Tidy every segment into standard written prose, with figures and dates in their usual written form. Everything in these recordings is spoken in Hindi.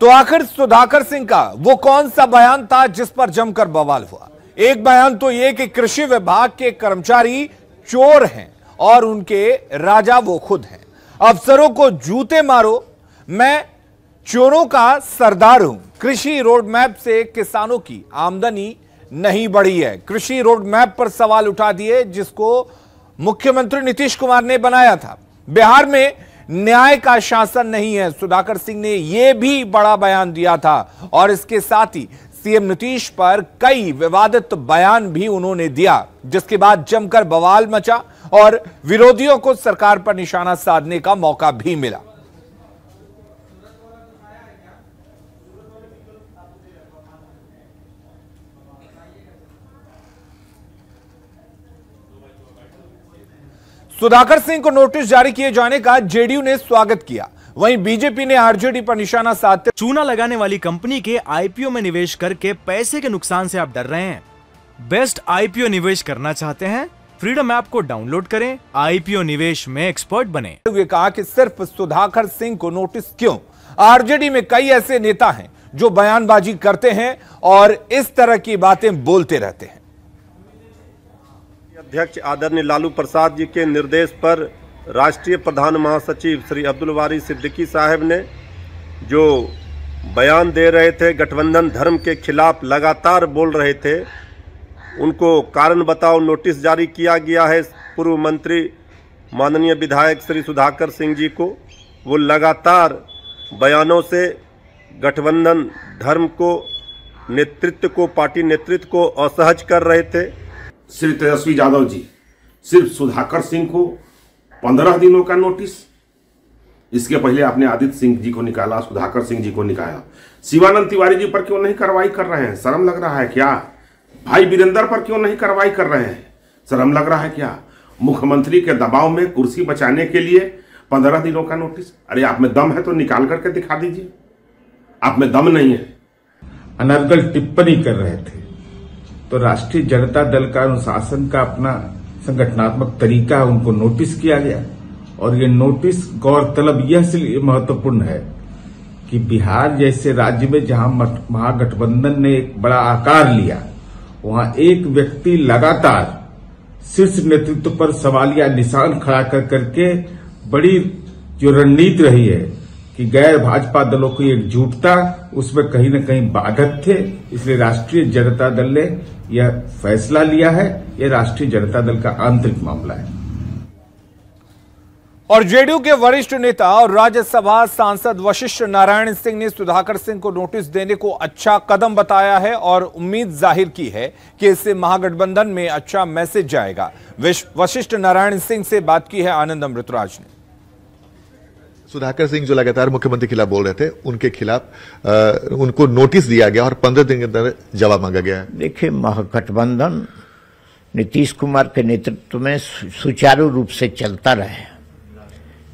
तो आखिर सुधाकर सिंह का वो कौन सा बयान था जिस पर जमकर बवाल हुआ? एक बयान तो यह कि कृषि विभाग के कर्मचारी चोर हैं और उनके राजा वो खुद हैं। अफसरों को जूते मारो, मैं चोरों का सरदार हूं। कृषि रोडमैप से किसानों की आमदनी नहीं बढ़ी है। कृषि रोडमैप पर सवाल उठा दिए जिसको मुख्यमंत्री नीतीश कुमार ने बनाया था। बिहार में न्याय का शासन नहीं है, सुधाकर सिंह ने यह भी बड़ा बयान दिया था और इसके साथ ही सीएम नीतीश पर कई विवादित बयान भी उन्होंने दिया, जिसके बाद जमकर बवाल मचा और विरोधियों को सरकार पर निशाना साधने का मौका भी मिला। सुधाकर सिंह को नोटिस जारी किए जाने का जेडीयू ने स्वागत किया, वहीं बीजेपी ने आरजेडी पर निशाना साधते चूना लगाने वाली कंपनी के आईपीओ में निवेश करके पैसे के नुकसान से आप डर रहे हैं? बेस्ट आईपीओ निवेश करना चाहते हैं? फ्रीडम ऐप को डाउनलोड करें, आईपीओ निवेश में एक्सपर्ट बने। हुए कहा कि सिर्फ सुधाकर सिंह को नोटिस क्यों? आरजेडी में कई ऐसे नेता हैं जो बयानबाजी करते हैं और इस तरह की बातें बोलते रहते हैं। अध्यक्ष आदरणीय लालू प्रसाद जी के निर्देश पर राष्ट्रीय प्रधान महासचिव श्री अब्दुल वारी सिद्दीकी साहब ने जो बयान दे रहे थे, गठबंधन धर्म के खिलाफ लगातार बोल रहे थे, उनको कारण बताओ नोटिस जारी किया गया है। पूर्व मंत्री माननीय विधायक श्री सुधाकर सिंह जी को वो लगातार बयानों से गठबंधन धर्म को, नेतृत्व को, पार्टी नेतृत्व को असहज कर रहे थे। श्री तेजस्वी यादव जी सिर्फ सुधाकर सिंह को 15 दिनों का नोटिस, इसके पहले आपने आदित्य सिंह जी को निकाला, सुधाकर सिंह जी को निकाला, शिवानंद तिवारी जी पर क्यों नहीं कार्रवाई कर रहे हैं? शर्म लग रहा है क्या? भाई वीरेंद्र पर क्यों नहीं कार्रवाई कर रहे हैं? शर्म लग रहा है क्या? मुख्यमंत्री के दबाव में कुर्सी बचाने के लिए 15 दिनों का नोटिस। अरे आप में दम है तो निकाल करके दिखा दीजिए, आप में दम नहीं है। अनर्गल टिप्पणी कर रहे थे तो राष्ट्रीय जनता दल का अनुशासन का अपना संगठनात्मक तरीका, उनको नोटिस किया गया। और ये नोटिस गौरतलब यह इसलिए महत्वपूर्ण है कि बिहार जैसे राज्य में जहां महागठबंधन ने एक बड़ा आकार लिया, वहां एक व्यक्ति लगातार शीर्ष नेतृत्व पर सवालिया निशान खड़ा कर करके बड़ी जो रणनीति रही है कि गैर भाजपा दलों की एकजुटता उसमें कहीं न कहीं बाधक थे। इसलिए राष्ट्रीय जनता दल ने यह फैसला लिया है। यह राष्ट्रीय जनता दल का आंतरिक मामला है। और जेडीयू के वरिष्ठ नेता और राज्यसभा सांसद वशिष्ठ नारायण सिंह ने सुधाकर सिंह को नोटिस देने को अच्छा कदम बताया है और उम्मीद जाहिर की है कि इससे महागठबंधन में अच्छा मैसेज जाएगा। वशिष्ठ नारायण सिंह से बात की है आनंद अमृतराज ने। सुधाकर सिंह जो लगातार मुख्यमंत्री के खिलाफ बोल रहे थे, उनके खिलाफ उनको नोटिस दिया गया और 15 दिन के अंदर जवाब मांगा गया है। देखिए, महागठबंधन नीतीश कुमार के नेतृत्व में सुचारू रूप से चलता रहे,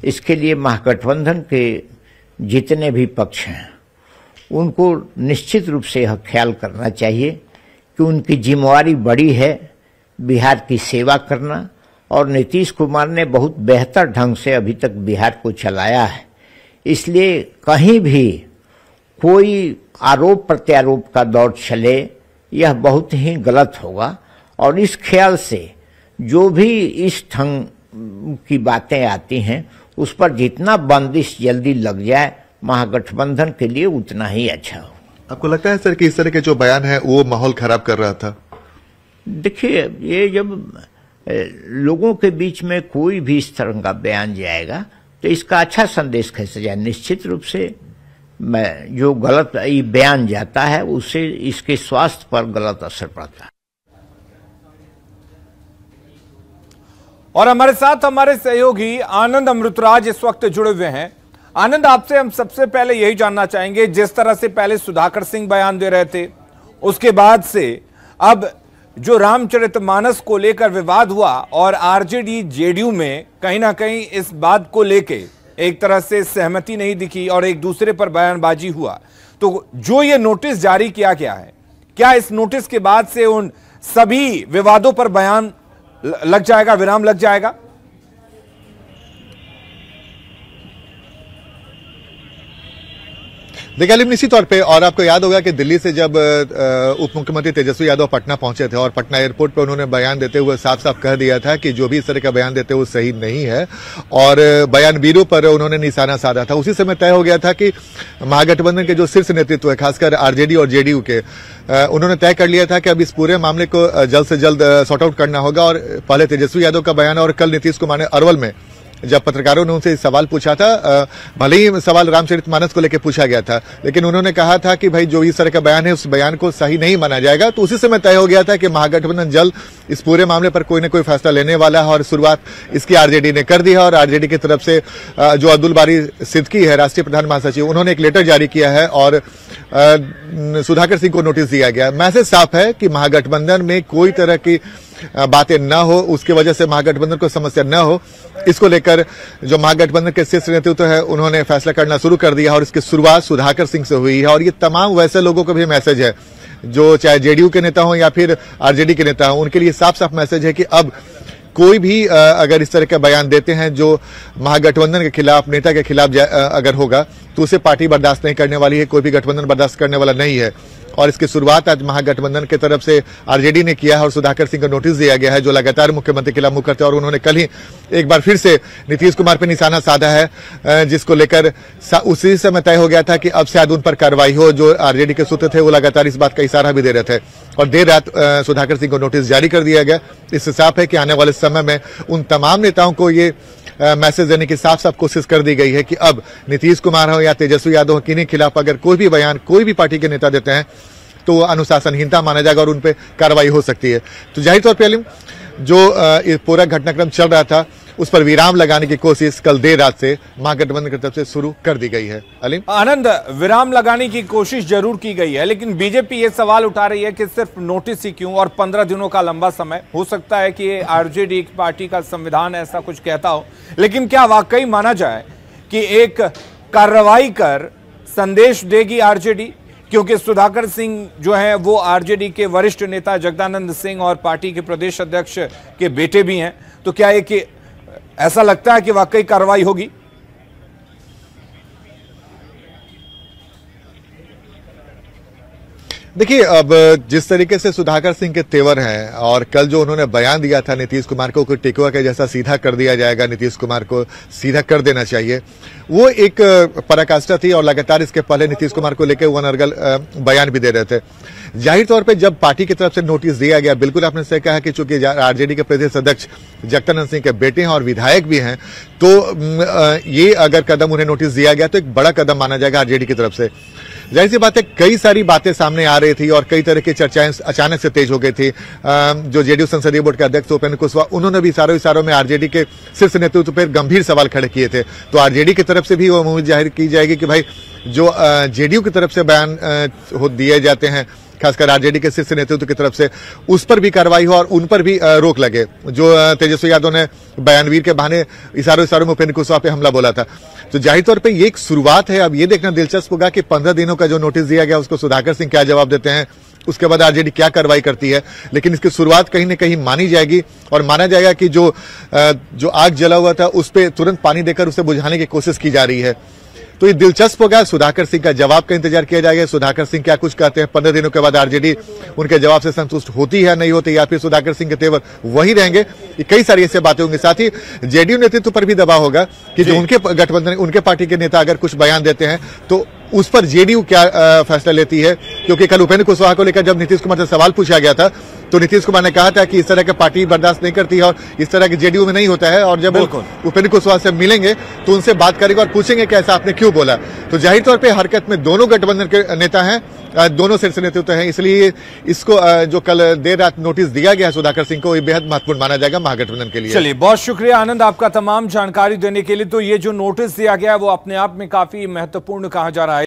इसके लिए महागठबंधन के जितने भी पक्ष हैं उनको निश्चित रूप से यह ख्याल करना चाहिए कि उनकी जिम्मेवारी बड़ी है बिहार की सेवा करना, और नीतीश कुमार ने बहुत बेहतर ढंग से अभी तक बिहार को चलाया है। इसलिए कहीं भी कोई आरोप प्रत्यारोप का दौर चले, यह बहुत ही गलत होगा। और इस ख्याल से जो भी इस ढंग की बातें आती हैं उस पर जितना बंदिश जल्दी लग जाए महागठबंधन के लिए उतना ही अच्छा हो। आपको लगता है सर कि इस तरह के जो बयान है वो माहौल खराब कर रहा था? देखिए, ये जब लोगों के बीच में कोई भी इस तरह का बयान जाएगा तो इसका अच्छा संदेश कैसे जाए? निश्चित रूप से जो गलत ये बयान जाता है उससे इसके स्वास्थ्य पर गलत असर पड़ता है। और हमारे साथ हमारे सहयोगी आनंद अमृतराज इस वक्त जुड़े हुए हैं। आनंद, आपसे हम सबसे पहले यही जानना चाहेंगे, जिस तरह से पहले सुधाकर सिंह बयान दे रहे थे, उसके बाद से अब जो रामचरितमानस को लेकर विवाद हुआ और आरजेडी जेडीयू में कहीं ना कहीं इस बात को लेके एक तरह से सहमति नहीं दिखी और एक दूसरे पर बयानबाजी हुआ, तो जो ये नोटिस जारी किया गया है, क्या इस नोटिस के बाद से उन सभी विवादों पर बयान लग जाएगा, विराम लग जाएगा? देखिए अलीम, निश्चित तौर पे, और आपको याद होगा कि दिल्ली से जब उप मुख्यमंत्री तेजस्वी यादव पटना पहुंचे थे और पटना एयरपोर्ट पर उन्होंने बयान देते हुए साफ साफ कह दिया था कि जो भी इस तरह का बयान देते हैं वो सही नहीं है और बयानवीरों पर उन्होंने निशाना साधा था। उसी समय तय हो गया था कि महागठबंधन के जो शीर्ष नेतृत्व है, खासकर आरजेडी और जेडीयू के, उन्होंने तय कर लिया था कि अब इस पूरे मामले को जल्द से जल्द सॉर्ट आउट करना होगा। और पहले तेजस्वी यादव का बयान और कल नीतीश कुमार ने अरवल में जब पत्रकारों ने उनसे सवाल पूछा था, भले ही सवाल रामचरितमानस को लेकर पूछा गया था, लेकिन उन्होंने कहा था कि भाई जो इस तरह का बयान है उस बयान को सही नहीं माना जाएगा। तो उसी समय तय हो गया था कि महागठबंधन जल्द इस पूरे मामले पर कोई न कोई फैसला लेने वाला है और शुरुआत इसकी आरजेडी ने कर दी है। और आरजेडी की तरफ से जो अब्दुल बारी सिद्दीकी है, राष्ट्रीय प्रधान महासचिव, उन्होंने एक लेटर जारी किया है और सुधाकर सिंह को नोटिस दिया गया। मैसेज साफ है कि महागठबंधन में कोई तरह की बातें न हो, उसकी वजह से महागठबंधन को समस्या न हो, इसको लेकर जो महागठबंधन के शीर्ष नेतृत्व है उन्होंने फैसला करना शुरू कर दिया और इसकी शुरुआत सुधाकर सिंह से हुई है। और ये तमाम वैसे लोगों को भी मैसेज है जो चाहे जेडीयू के नेता हो या फिर आरजेडी के नेता हो, उनके लिए साफ साफ मैसेज है कि अब कोई भी अगर इस तरह का बयान देते हैं जो महागठबंधन के खिलाफ, नेता के खिलाफ अगर होगा तो उसे पार्टी बर्दाश्त नहीं करने वाली है, कोई भी गठबंधन बर्दाश्त करने वाला नहीं है। और इसकी शुरुआत आज महागठबंधन की तरफ से आरजेडी ने किया है और सुधाकर सिंह को नोटिस दिया गया है जो लगातार मुख्यमंत्री के खिलाफ मुँह करते हैं। और उन्होंने कल ही एक बार फिर से नीतीश कुमार पर निशाना साधा है, जिसको लेकर उसी समय तय हो गया था कि अब शायद उन पर कार्रवाई हो। जो आरजेडी के सूत्र थे वो लगातार इस बात का इशारा भी दे रहे थे और देर रात सुधाकर सिंह को नोटिस जारी कर दिया गया। इससे साफ है कि आने वाले समय में उन तमाम नेताओं को ये मैसेज देने की साफ साफ कोशिश कर दी गई है कि अब नीतीश कुमार हो या तेजस्वी यादव हो, किन्हीं खिलाफ अगर कोई भी बयान कोई भी पार्टी के नेता देते हैं तो अनुशासनहीनता माना जाएगा और उन पर कार्रवाई हो सकती है। तो जाहिर तौर पर अलीम, जो पूरा घटनाक्रम चल रहा था उस पर विराम लगाने की कोशिश कल देर रात से महागठबंधन की तरफ से शुरू कर दी गई है। अलीम, आनंद, विराम लगाने की कोशिश जरूर की गई है, लेकिन बीजेपी ये सवाल उठा रही है कि सिर्फ नोटिस ही क्यों और 15 दिनों का लंबा समय। हो सकता है कि आरजेडी पार्टी का संविधान ऐसा कुछ कहता हो, लेकिन क्या वाकई माना जाए कि एक कार्रवाई कर संदेश देगी आरजेडी? क्योंकि सुधाकर सिंह जो है वो आरजेडी के वरिष्ठ नेता जगदानंद सिंह और पार्टी के प्रदेश अध्यक्ष के बेटे भी हैं। तो क्या ये कि ऐसा लगता है कि वाकई कार्रवाई होगी? देखिए, अब जिस तरीके से सुधाकर सिंह के तेवर हैं और कल जो उन्होंने बयान दिया था नीतीश कुमार को कोई टिकुआ के जैसा सीधा कर दिया जाएगा, नीतीश कुमार को सीधा कर देना चाहिए, वो एक पराकाष्ठा थी। और लगातार इसके पहले नीतीश कुमार को लेकर वो अनर्गल बयान भी दे रहे थे। जाहिर तौर पे जब पार्टी की तरफ से नोटिस दिया गया, बिल्कुल आपने सही कहा कि चूंकि आरजेडी के प्रदेश अध्यक्ष जगदानंद सिंह के बेटे हैं और विधायक भी हैं, तो ये अगर कदम उन्हें नोटिस दिया गया तो एक बड़ा कदम माना जाएगा आरजेडी की तरफ से। जाहिर सी बात है, कई सारी बातें सामने आ रही थी और कई तरह की चर्चाएं अचानक से तेज हो गई थी। जो जेडीयू संसदीय बोर्ड के अध्यक्ष उपेंद्र कुशवाहा, उन्होंने भी इशारों में आरजेडी के शीर्ष नेतृत्व पर गंभीर सवाल खड़े किए थे। तो आरजेडी की तरफ से भी वो उम्मीद जाहिर की जाएगी कि भाई जो जेडीयू की तरफ से बयान दिए जाते हैं, खासकर आरजेडी के शीर्ष नेतृत्व की तरफ से, उस पर भी कार्रवाई हो और उन पर भी रोक लगे। जो तेजस्वी यादव ने बयानवीर के बहाने इशारों में उपेंद्र कुशवाहा पे हमला बोला था। तो जाहिर तौर पे ये एक शुरुआत है। अब ये देखना दिलचस्प होगा कि 15 दिनों का जो नोटिस दिया गया उसको सुधाकर सिंह क्या जवाब देते हैं, उसके बाद आरजेडी क्या कार्रवाई करती है। लेकिन इसकी शुरुआत कहीं न कहीं मानी जाएगी और माना जाएगा कि जो आग जला हुआ था उस पर तुरंत पानी देकर उसे बुझाने की कोशिश की जा रही है। तो ये दिलचस्प होगा। सुधाकर सिंह का जवाब का इंतजार किया जाएगा। सुधाकर सिंह क्या कुछ कहते हैं, 15 दिनों के बाद आरजेडी उनके जवाब से संतुष्ट होती है नहीं होती, या फिर सुधाकर सिंह के तेवर वही रहेंगे। कई सारी ऐसी बातें होंगी। साथ ही जेडीयू नेतृत्व पर भी दबाव होगा कि जो उनके गठबंधन, उनके पार्टी के नेता अगर कुछ बयान देते हैं तो उस पर जेडीयू क्या फैसला लेती है। क्योंकि कल उपेंद्र कुशवाहा को लेकर जब नीतीश कुमार से सवाल पूछा गया था तो नीतीश कुमार ने कहा था कि इस तरह के पार्टी बर्दाश्त नहीं करती है और इस तरह के जेडीयू में नहीं होता है। और जब उपेंद्र कुशवाहा से मिलेंगे तो उनसे बात करेंगे और पूछेंगे कि ऐसा आपने क्यों बोला। तो जाहिर तौर पे हरकत में दोनों गठबंधन के नेता हैं, दोनों शीर्ष नेतृत्व हैं। इसलिए इसको जो कल देर रात नोटिस दिया गया सुधाकर सिंह को, ये बेहद महत्वपूर्ण माना जाएगा महागठबंधन के लिए। चलिए, बहुत शुक्रिया आनंद आपका तमाम जानकारी देने के लिए। तो ये जो नोटिस दिया गया है वो अपने आप में काफी महत्वपूर्ण कहा जा रहा है।